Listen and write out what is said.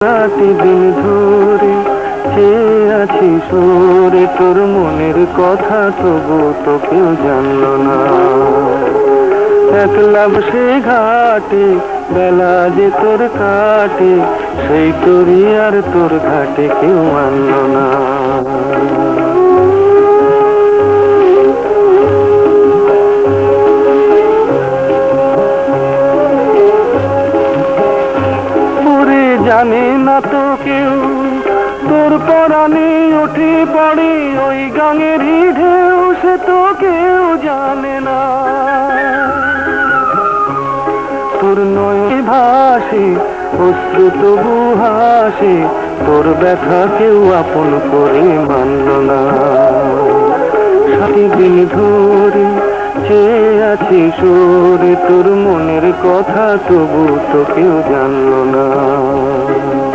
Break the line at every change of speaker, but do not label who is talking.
রাতে দিন ধরে চেয়ে আছি সরে তোর মনের কথা, তবু তো কেউ জানলো না। একলা বসে ঘাটে বেলা যে তোর কাটে, সেই তোরই আর তোর ঘাটে কেউ মানলো না। জানে না তো কেউ তোর পরাণে ওঠে পড়ে ওই গাঙেরই ঢেউ, সে তো কেউ জানে না। তোর নয় ভাসে অশ্রু তবু হাসে, তোর ব্যথা কেউ আপন করে মানল না। সাথী দিন ধরে চেয়ে আছি সরে তোর মনের কথা, তবু তো কেউ জানলো না।